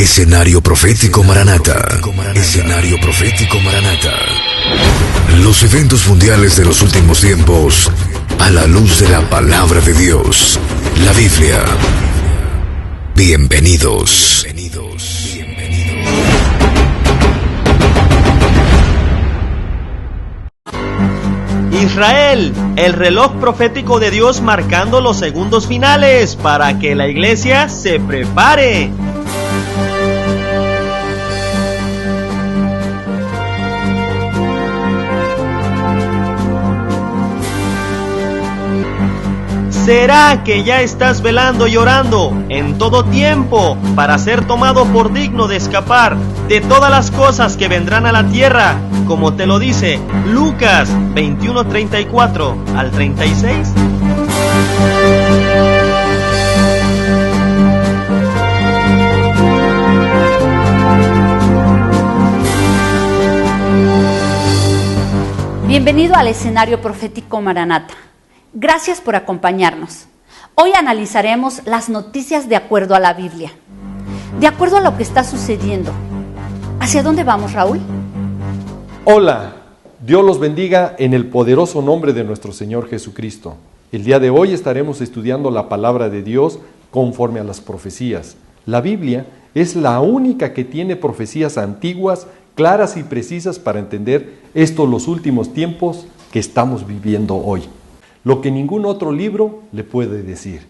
Escenario Profético Maranata. Escenario Profético Maranata. Los eventos mundiales de los últimos tiempos a la luz de la palabra de Dios, la Biblia. Bienvenidos. Israel, el reloj profético de Dios marcando los segundos finales para que la iglesia se prepare. ¿Será que ya estás velando y orando en todo tiempo para ser tomado por digno de escapar de todas las cosas que vendrán a la tierra, como te lo dice Lucas 21:34 al 36? Bienvenido al escenario profético Maranata. Gracias por acompañarnos. Hoy analizaremos las noticias de acuerdo a la Biblia, de acuerdo a lo que está sucediendo. ¿Hacia dónde vamos, Raúl? Hola, Dios los bendiga en el poderoso nombre de nuestro Señor Jesucristo. El día de hoy estaremos estudiando la palabra de Dios conforme a las profecías. La Biblia es la única que tiene profecías antiguas, claras y precisas para entender los últimos tiempos que estamos viviendo hoy. Lo que ningún otro libro le puede decir.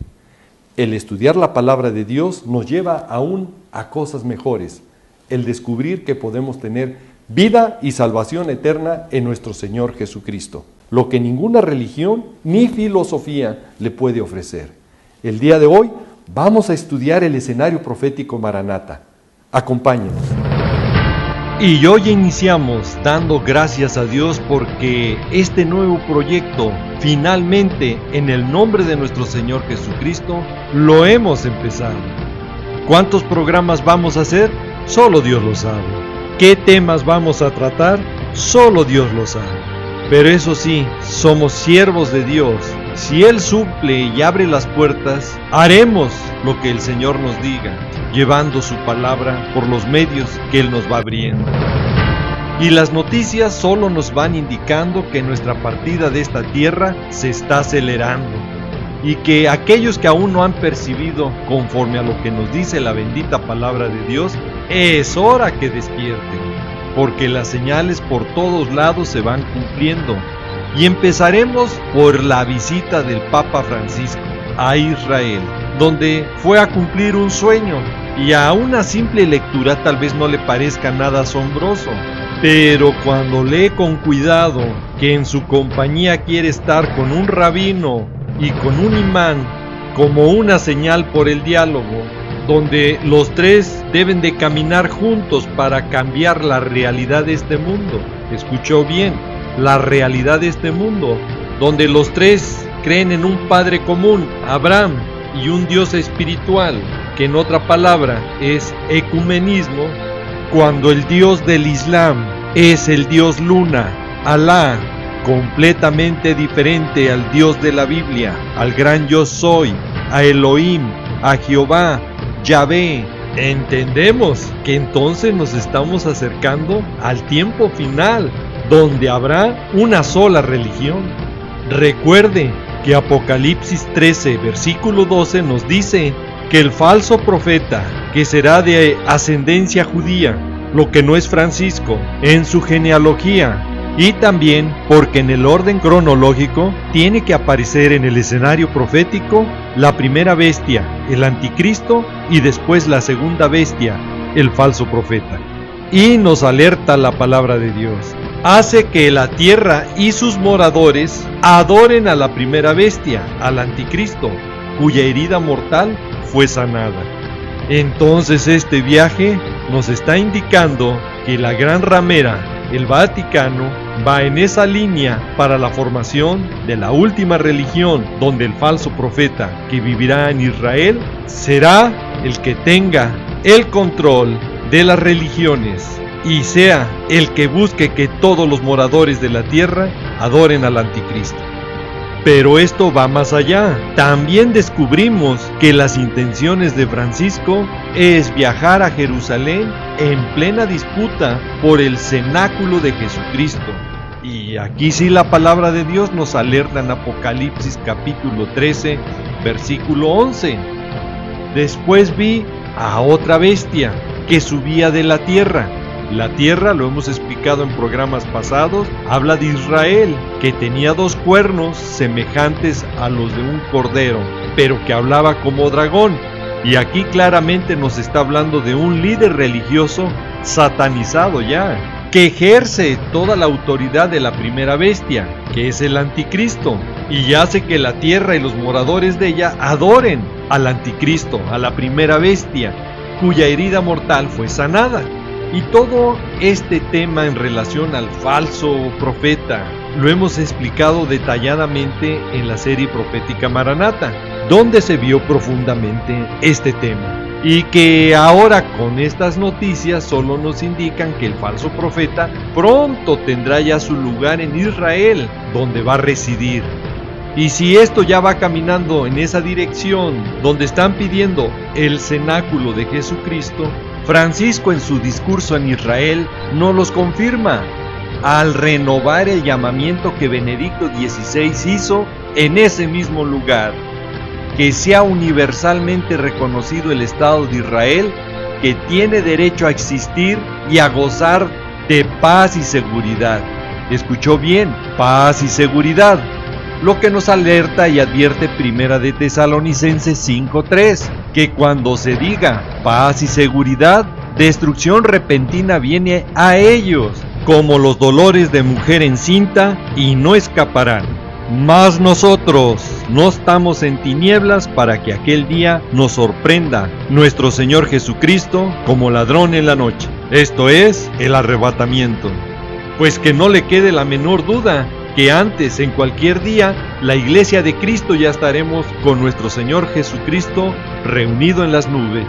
El estudiar la palabra de Dios nos lleva aún a cosas mejores. El descubrir que podemos tener vida y salvación eterna en nuestro Señor Jesucristo. Lo que ninguna religión ni filosofía le puede ofrecer. El día de hoy vamos a estudiar el escenario profético Maranata. Acompáñenos. Y hoy iniciamos dando gracias a Dios porque este nuevo proyecto, finalmente, en el nombre de nuestro Señor Jesucristo, lo hemos empezado. ¿Cuántos programas vamos a hacer? Solo Dios lo sabe. ¿Qué temas vamos a tratar? Solo Dios lo sabe. Pero eso sí, somos siervos de Dios. Si Él suple y abre las puertas, haremos lo que el Señor nos diga, llevando su palabra por los medios que Él nos va abriendo. Y las noticias solo nos van indicando que nuestra partida de esta tierra se está acelerando y que aquellos que aún no han percibido conforme a lo que nos dice la bendita palabra de Dios, es hora que despierten, porque las señales por todos lados se van cumpliendo. Y empezaremos por la visita del Papa Francisco a Israel, donde fue a cumplir un sueño, y a una simple lectura tal vez no le parezca nada asombroso, pero cuando lee con cuidado que en su compañía quiere estar con un rabino y con un imán como una señal por el diálogo, donde los tres deben de caminar juntos para cambiar la realidad de este mundo. Escuchó bien, la realidad de este mundo, donde los tres creen en un Padre común, Abraham, y un Dios espiritual, que en otra palabra es ecumenismo, cuando el Dios del Islam es el Dios Luna, Alá, completamente diferente al Dios de la Biblia, al gran yo soy, a Elohim, a Jehová, Yahvé. Entendemos que entonces nos estamos acercando al tiempo final, donde habrá una sola religión. Recuerde que Apocalipsis 13, versículo 12 nos dice que el falso profeta, que será de ascendencia judía, lo que no es Francisco, en su genealogía, y también porque en el orden cronológico tiene que aparecer en el escenario profético la primera bestia, el anticristo, y después la segunda bestia, el falso profeta. Y nos alerta la palabra de Dios. Hace que la tierra y sus moradores adoren a la primera bestia, al anticristo, cuya herida mortal fue sanada. Entonces este viaje nos está indicando que la gran ramera, el Vaticano, va en esa línea para la formación de la última religión, donde el falso profeta que vivirá en Israel será el que tenga el control de las religiones y sea el que busque que todos los moradores de la tierra adoren al anticristo. Pero esto va más allá. También descubrimos que las intenciones de Francisco es viajar a Jerusalén en plena disputa por el cenáculo de Jesucristo. Y aquí sí la palabra de Dios nos alerta en Apocalipsis capítulo 13, versículo 11. Después vi a otra bestia que subía de la tierra. La tierra, lo hemos explicado en programas pasados, habla de Israel, que tenía 2 cuernos semejantes a los de un cordero, pero que hablaba como dragón. Y aquí claramente nos está hablando de un líder religioso satanizado ya, que ejerce toda la autoridad de la primera bestia, que es el anticristo, y hace que la tierra y los moradores de ella adoren al anticristo, a la primera bestia, cuya herida mortal fue sanada. Y todo este tema en relación al falso profeta lo hemos explicado detalladamente en la serie profética Maranata, donde se vio profundamente este tema. Y que ahora con estas noticias solo nos indican que el falso profeta pronto tendrá ya su lugar en Israel, donde va a residir. Y si esto ya va caminando en esa dirección, donde están pidiendo el cenáculo de Jesucristo, Francisco en su discurso en Israel no los confirma, al renovar el llamamiento que Benedicto XVI hizo en ese mismo lugar, que sea universalmente reconocido el Estado de Israel, que tiene derecho a existir y a gozar de paz y seguridad. ¿Escuchó bien? Paz y seguridad. Lo que nos alerta y advierte Primera de Tesalonicenses 5:3, que cuando se diga paz y seguridad, destrucción repentina viene a ellos, como los dolores de mujer encinta, y no escaparán. Mas nosotros no estamos en tinieblas para que aquel día nos sorprenda nuestro Señor Jesucristo como ladrón en la noche. Esto es el arrebatamiento. Pues que no le quede la menor duda que antes, en cualquier día, la Iglesia de Cristo ya estaremos con nuestro Señor Jesucristo reunido en las nubes.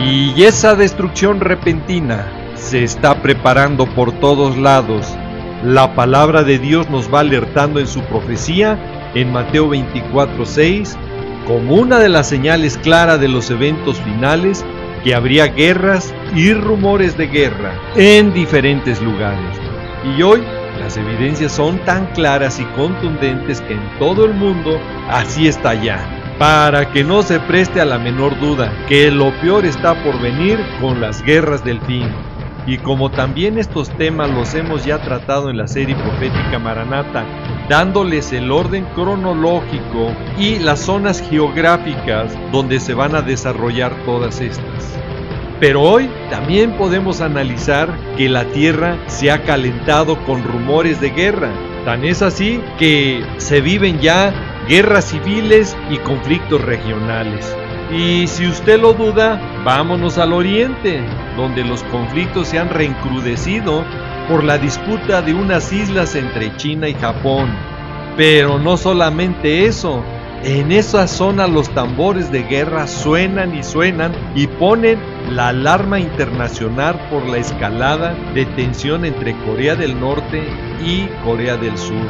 Y esa destrucción repentina se está preparando por todos lados. La palabra de Dios nos va alertando en su profecía, en Mateo 24:6, como una de las señales claras de los eventos finales, que habría guerras y rumores de guerra en diferentes lugares. Y hoy las evidencias son tan claras y contundentes que en todo el mundo así está ya, para que no se preste a la menor duda que lo peor está por venir con las guerras del fin. Y como también estos temas los hemos ya tratado en la serie profética Maranata, dándoles el orden cronológico y las zonas geográficas donde se van a desarrollar todas estas. Pero hoy también podemos analizar que la tierra se ha calentado con rumores de guerra. Tan es así que se viven ya guerras civiles y conflictos regionales. Y si usted lo duda, vámonos al oriente, donde los conflictos se han reencrudecido por la disputa de unas islas entre China y Japón. Pero no solamente eso, en esa zona los tambores de guerra suenan y ponen la alarma internacional por la escalada de tensión entre Corea del Norte y Corea del Sur.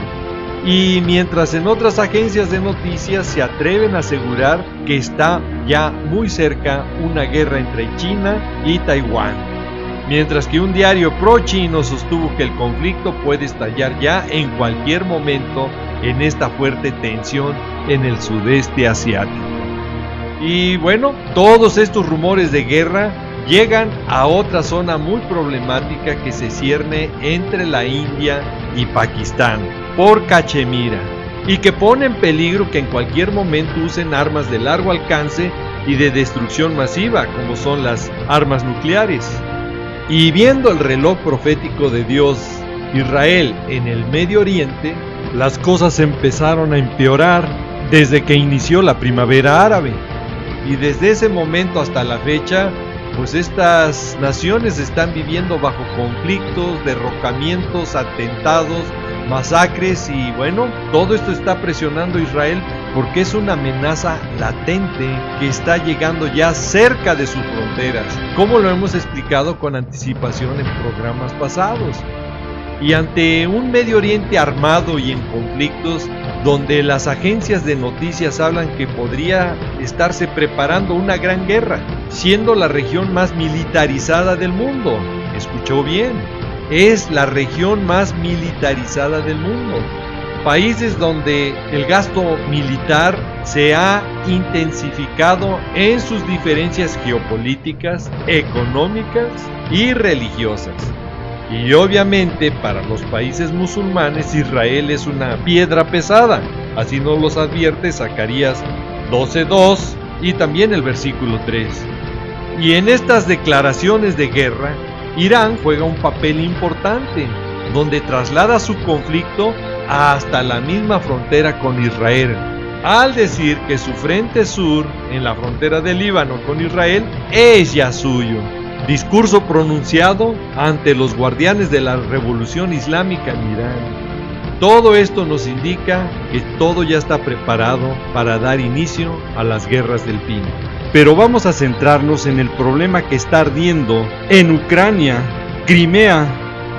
Y mientras en otras agencias de noticias se atreven a asegurar que está ya muy cerca una guerra entre China y Taiwán, mientras que un diario pro-chino sostuvo que el conflicto puede estallar ya en cualquier momento en esta fuerte tensión en el sudeste asiático. Y bueno, todos estos rumores de guerra llegan a otra zona muy problemática que se cierne entre la India y Pakistán, por Cachemira, y que pone en peligro que en cualquier momento usen armas de largo alcance y de destrucción masiva, como son las armas nucleares. Y viendo el reloj profético de Dios, Israel en el Medio Oriente, las cosas empezaron a empeorar desde que inició la primavera árabe. Y desde ese momento hasta la fecha, pues estas naciones están viviendo bajo conflictos, derrocamientos, atentados, masacres, y bueno, todo esto está presionando a Israel porque es una amenaza latente que está llegando ya cerca de sus fronteras, como lo hemos explicado con anticipación en programas pasados. Y ante un Medio Oriente armado y en conflictos, donde las agencias de noticias hablan que podría estarse preparando una gran guerra, siendo la región más militarizada del mundo. ¿Escuchó bien? Es la región más militarizada del mundo. Países donde el gasto militar se ha intensificado en sus diferencias geopolíticas, económicas y religiosas. Y obviamente para los países musulmanes Israel es una piedra pesada, así nos los advierte Zacarías 12:2 y también el versículo 3. Y en estas declaraciones de guerra, Irán juega un papel importante, donde traslada su conflicto hasta la misma frontera con Israel, al decir que su frente sur, en la frontera del Líbano con Israel, es ya suyo. Discurso pronunciado ante los guardianes de la revolución islámica en Irán. Todo esto nos indica que todo ya está preparado para dar inicio a las guerras del pino. Pero vamos a centrarnos en el problema que está ardiendo en Ucrania, Crimea,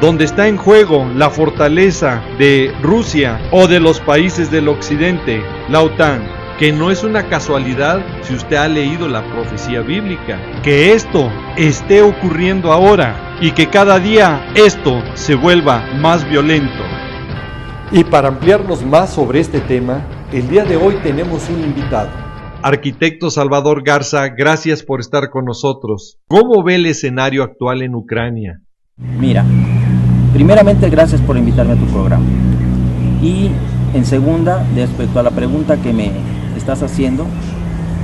donde está en juego la fortaleza de Rusia o de los países del occidente, la OTAN, que no es una casualidad si usted ha leído la profecía bíblica, que esto esté ocurriendo ahora y que cada día esto se vuelva más violento. Y para ampliarnos más sobre este tema, el día de hoy tenemos un invitado. Arquitecto Salvador Garza, gracias por estar con nosotros. ¿Cómo ve el escenario actual en Ucrania? Mira, primeramente gracias por invitarme a tu programa. Y en segunda, respecto a la pregunta que me estás haciendo,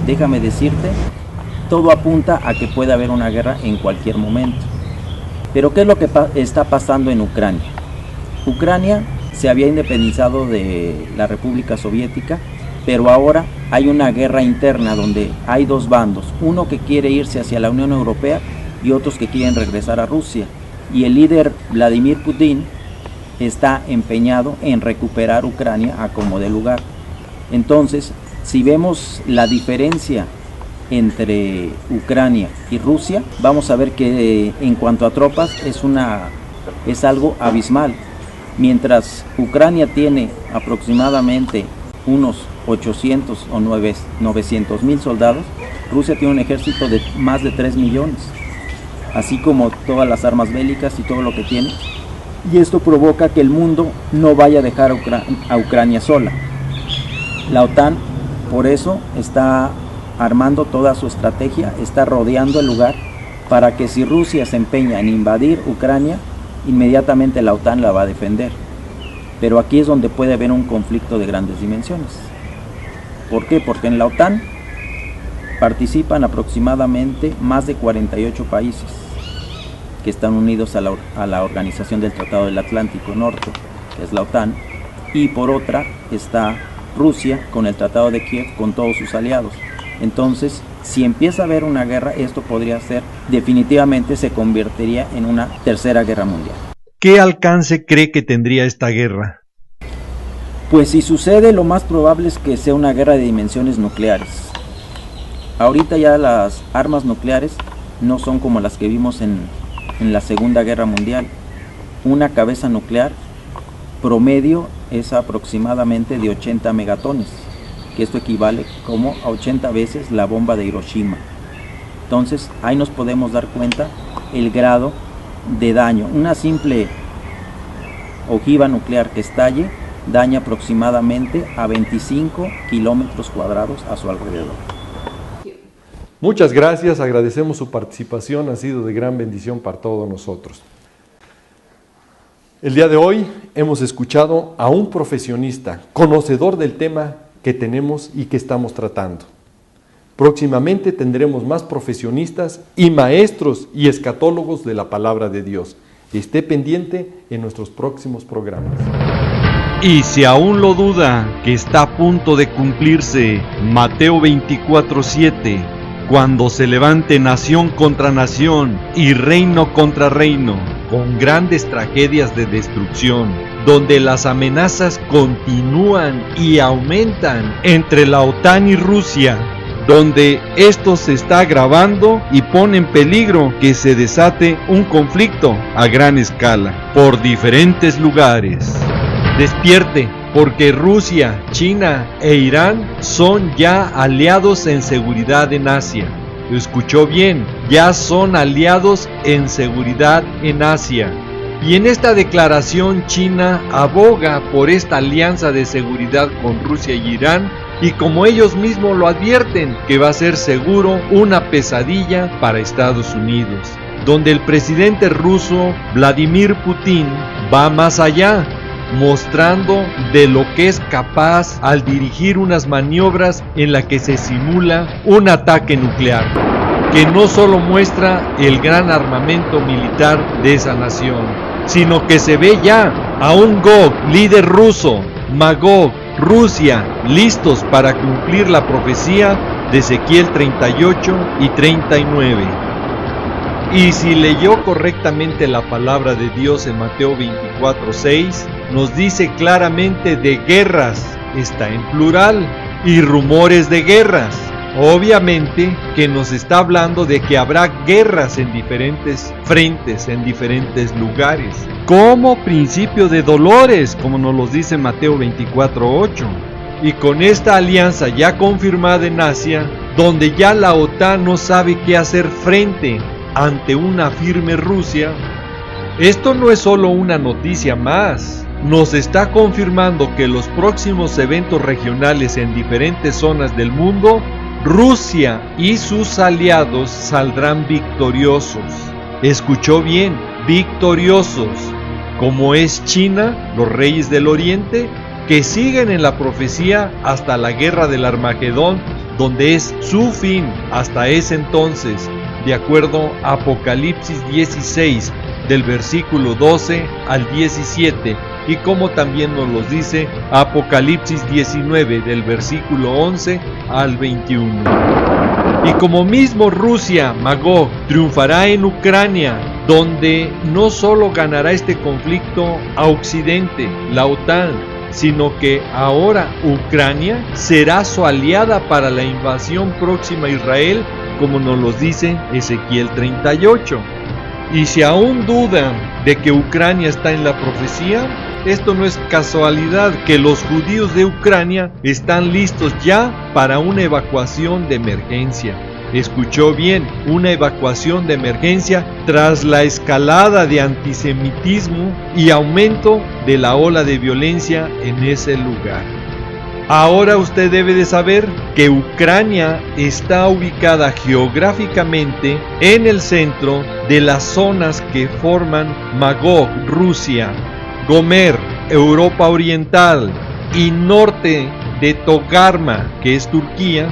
déjame decirte, todo apunta a que puede haber una guerra en cualquier momento. Pero ¿qué es lo que está pasando en Ucrania? Ucrania se había independizado de la República Soviética, pero ahora hay una guerra interna donde hay dos bandos, uno que quiere irse hacia la Unión Europea y otros que quieren regresar a Rusia. Y el líder Vladimir Putin está empeñado en recuperar Ucrania a como de lugar. Entonces, si vemos la diferencia entre Ucrania y Rusia, vamos a ver que en cuanto a tropas es algo abismal. Mientras Ucrania tiene aproximadamente unos 800 o 900 mil soldados, Rusia tiene un ejército de más de 3 millones, así como todas las armas bélicas y todo lo que tiene. Y esto provoca que el mundo no vaya a dejar a Ucrania sola. La OTAN, por eso, está armando toda su estrategia, está rodeando el lugar para que si Rusia se empeña en invadir Ucrania, inmediatamente la OTAN la va a defender. Pero aquí es donde puede haber un conflicto de grandes dimensiones. ¿Por qué? Porque en la OTAN participan aproximadamente más de 48 países que están unidos a la Organización del Tratado del Atlántico Norte, que es la OTAN, y por otra está Rusia con el Tratado de Kiev con todos sus aliados. Entonces, si empieza a haber una guerra, esto podría ser, definitivamente se convertiría en una tercera guerra mundial. ¿Qué alcance cree que tendría esta guerra? Pues si sucede, lo más probable es que sea una guerra de dimensiones nucleares. Ahorita ya las armas nucleares no son como las que vimos en la Segunda Guerra Mundial. Una cabeza nuclear promedio es aproximadamente de 80 megatones, que esto equivale como a 80 veces la bomba de Hiroshima. Entonces ahí nos podemos dar cuenta el grado de daño. Una simple ojiva nuclear que estalle daña aproximadamente a 25 kilómetros cuadrados a su alrededor. Muchas gracias, agradecemos su participación, ha sido de gran bendición para todos nosotros. El día de hoy hemos escuchado a un profesionista, conocedor del tema que tenemos y que estamos tratando. Próximamente tendremos más profesionistas y maestros y escatólogos de la palabra de Dios. Esté pendiente en nuestros próximos programas. Y si aún lo duda que está a punto de cumplirse Mateo 24:7, cuando se levante nación contra nación y reino contra reino, con grandes tragedias de destrucción, donde las amenazas continúan y aumentan entre la OTAN y Rusia, donde esto se está agravando y pone en peligro que se desate un conflicto a gran escala por diferentes lugares. Despierte, porque Rusia, China e Irán son ya aliados en seguridad en Asia. Escuchó bien, ya son aliados en seguridad en Asia. Y en esta declaración China aboga por esta alianza de seguridad con Rusia y Irán, y como ellos mismos lo advierten, que va a ser seguro una pesadilla para Estados Unidos, donde el presidente ruso Vladimir Putin va más allá, mostrando de lo que es capaz al dirigir unas maniobras en las que se simula un ataque nuclear, que no solo muestra el gran armamento militar de esa nación, sino que se ve ya a un Gog, líder ruso, Magog, Rusia, listos para cumplir la profecía de Ezequiel 38 y 39. Y si leyó correctamente la palabra de Dios en Mateo 24:6, nos dice claramente de guerras, está en plural, y rumores de guerras. Obviamente que nos está hablando de que habrá guerras en diferentes frentes, en diferentes lugares, como principio de dolores, como nos lo dice Mateo 24:8. Y con esta alianza ya confirmada en Asia, donde ya la OTAN no sabe qué hacer frente ante una firme Rusia, esto no es solo una noticia más, nos está confirmando que los próximos eventos regionales en diferentes zonas del mundo, Rusia y sus aliados saldrán victoriosos. Escuchó bien, victoriosos, como es China, los reyes del Oriente, que siguen en la profecía hasta la guerra del Armagedón, donde es su fin hasta ese entonces, de acuerdo a Apocalipsis 16, del versículo 12 al 17, y como también nos los dice Apocalipsis 19, del versículo 11 al 21. Y como mismo Rusia, Magog, triunfará en Ucrania, donde no solo ganará este conflicto a Occidente, la OTAN, sino que ahora Ucrania será su aliada para la invasión próxima a Israel, como nos lo dice Ezequiel 38. Y si aún dudan de que Ucrania está en la profecía, esto no es casualidad que los judíos de Ucrania están listos ya para una evacuación de emergencia. Escuchó bien, una evacuación de emergencia tras la escalada de antisemitismo y aumento de la ola de violencia en ese lugar. Ahora usted debe de saber que Ucrania está ubicada geográficamente en el centro de las zonas que forman Magog, Rusia, Gomer, Europa Oriental, y norte de Togarma, que es Turquía,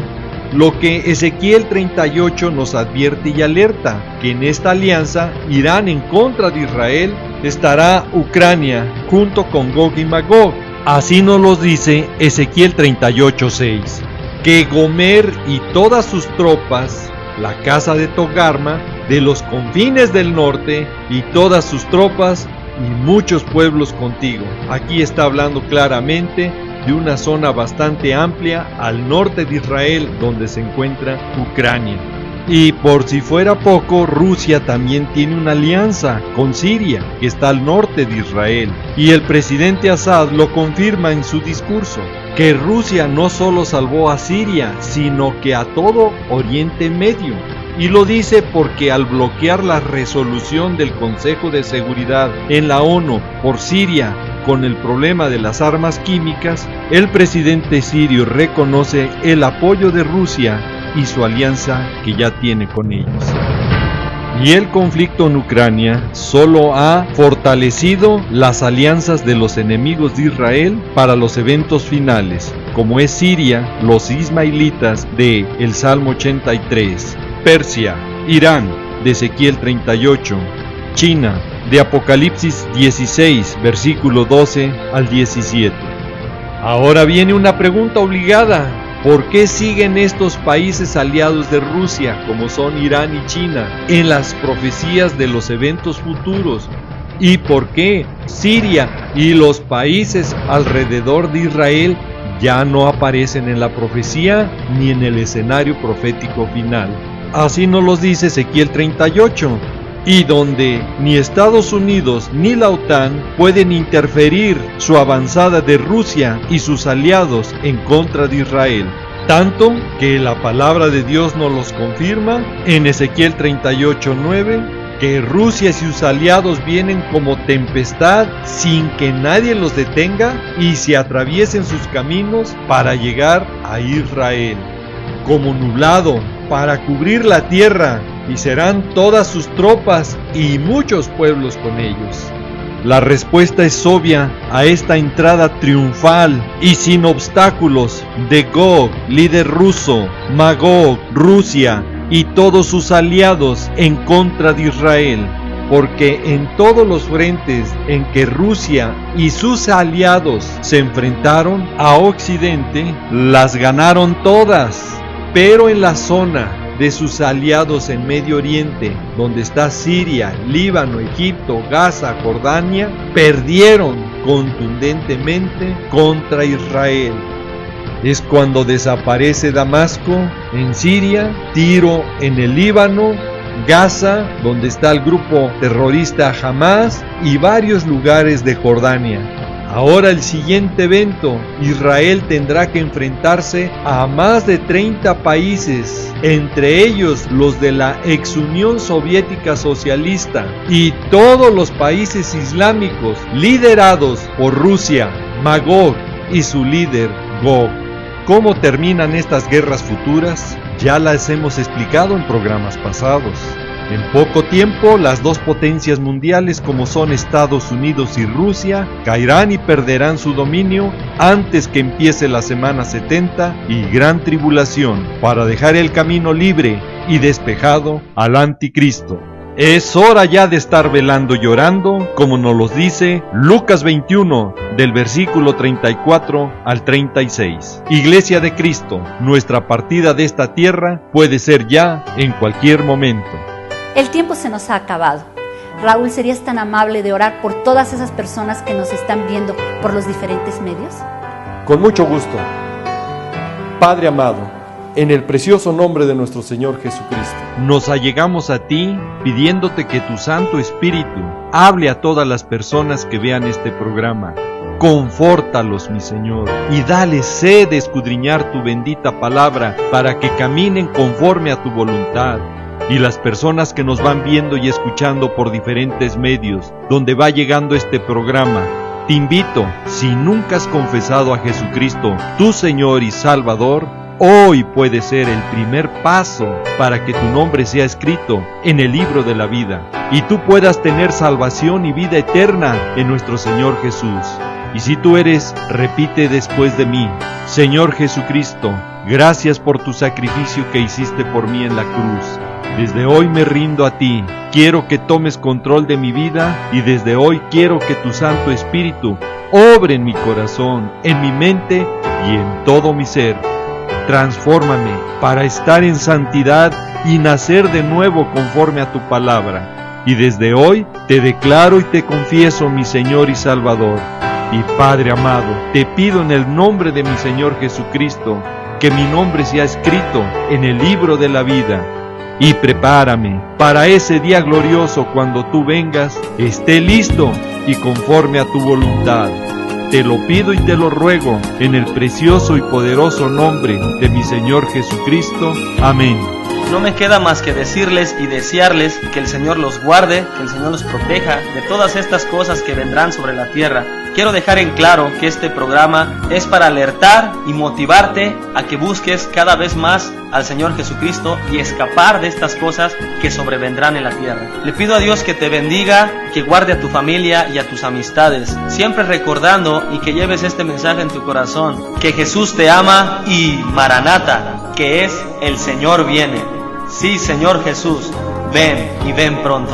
lo que Ezequiel 38 nos advierte y alerta, que en esta alianza irán en contra de Israel, estará Ucrania junto con Gog y Magog. Así nos lo dice Ezequiel 38:6, que Gomer y todas sus tropas, la casa de Togarma, de los confines del norte, y todas sus tropas, y muchos pueblos contigo. Aquí está hablando claramente de una zona bastante amplia al norte de Israel, donde se encuentra Ucrania. Y por si fuera poco, Rusia también tiene una alianza con Siria, que está al norte de Israel. Y el presidente Assad lo confirma en su discurso, que Rusia no solo salvó a Siria, sino que a todo Oriente Medio. Y lo dice porque al bloquear la resolución del Consejo de Seguridad en la ONU por Siria con el problema de las armas químicas, el presidente sirio reconoce el apoyo de Rusia y su alianza que ya tiene con ellos. Y el conflicto en Ucrania solo ha fortalecido las alianzas de los enemigos de Israel para los eventos finales, como es Siria, los ismaelitas de el Salmo 83, Persia, Irán, de Ezequiel 38, China, de Apocalipsis 16, versículo 12 al 17. Ahora viene una pregunta obligada. ¿Por qué siguen estos países aliados de Rusia, como son Irán y China, en las profecías de los eventos futuros? ¿Y por qué Siria y los países alrededor de Israel ya no aparecen en la profecía ni en el escenario profético final. Así nos los dice Ezequiel 38, y donde ni Estados Unidos ni la OTAN pueden interferir su avanzada de Rusia y sus aliados en contra de Israel. Tanto que la palabra de Dios nos los confirma en Ezequiel 38:9, que Rusia y sus aliados vienen como tempestad sin que nadie los detenga y se atraviesen sus caminos para llegar a Israel, como nublado para cubrir la tierra, y serán todas sus tropas y muchos pueblos con ellos. La respuesta es obvia a esta entrada triunfal y sin obstáculos de Gog, líder ruso, Magog, Rusia y todos sus aliados en contra de Israel, porque en todos los frentes en que Rusia y sus aliados se enfrentaron a Occidente, las ganaron todas, pero en la zona de sus aliados en Medio Oriente, donde está Siria, Líbano, Egipto, Gaza, Jordania, perdieron contundentemente contra Israel. Es cuando desaparece Damasco en Siria, Tiro en el Líbano, Gaza, donde está el grupo terrorista Hamas, y varios lugares de Jordania. Ahora el siguiente evento, Israel tendrá que enfrentarse a más de 30 países, entre ellos los de la ex Unión Soviética Socialista y todos los países islámicos liderados por Rusia, Magog y su líder Gog. ¿Cómo terminan estas guerras futuras? Ya las hemos explicado en programas pasados. En poco tiempo, las dos potencias mundiales como son Estados Unidos y Rusia caerán y perderán su dominio antes que empiece la semana 70 y gran tribulación, para dejar el camino libre y despejado al anticristo. Es hora ya de estar velando y llorando, como nos lo dice Lucas 21, del versículo 34 al 36. Iglesia de Cristo, nuestra partida de esta tierra puede ser ya en cualquier momento. El tiempo se nos ha acabado. Raúl, ¿serías tan amable de orar por todas esas personas que nos están viendo por los diferentes medios? Con mucho gusto. Padre amado, en el precioso nombre de nuestro Señor Jesucristo, nos allegamos a ti pidiéndote que tu Santo Espíritu hable a todas las personas que vean este programa. Confórtalos, mi Señor, y dale sed de escudriñar tu bendita palabra para que caminen conforme a tu voluntad. Y las personas que nos van viendo y escuchando por diferentes medios, donde va llegando este programa, te invito, si nunca has confesado a Jesucristo, tu Señor y Salvador, hoy puede ser el primer paso para que tu nombre sea escrito en el libro de la vida y tú puedas tener salvación y vida eterna en nuestro Señor Jesús. Y si tú eres, repite después de mí: Señor Jesucristo, gracias por tu sacrificio que hiciste por mí en la cruz. Desde hoy me rindo a ti, quiero que tomes control de mi vida y desde hoy quiero que tu Santo Espíritu obre en mi corazón, en mi mente y en todo mi ser. Transfórmame para estar en santidad y nacer de nuevo conforme a tu palabra. Y desde hoy te declaro y te confieso mi Señor y Salvador. Y Padre amado, te pido en el nombre de mi Señor Jesucristo, que mi nombre sea escrito en el libro de la vida. Y prepárame para ese día glorioso cuando tú vengas, esté listo y conforme a tu voluntad. Te lo pido y te lo ruego en el precioso y poderoso nombre de mi Señor Jesucristo. Amén. No me queda más que decirles y desearles que el Señor los guarde, que el Señor los proteja de todas estas cosas que vendrán sobre la tierra. Quiero dejar en claro que este programa es para alertar y motivarte a que busques cada vez más al Señor Jesucristo y escapar de estas cosas que sobrevendrán en la tierra. Le pido a Dios que te bendiga, que guarde a tu familia y a tus amistades, siempre recordando y que lleves este mensaje en tu corazón, que Jesús te ama y Maranata, que es el Señor viene. Sí, Señor Jesús, ven y ven pronto.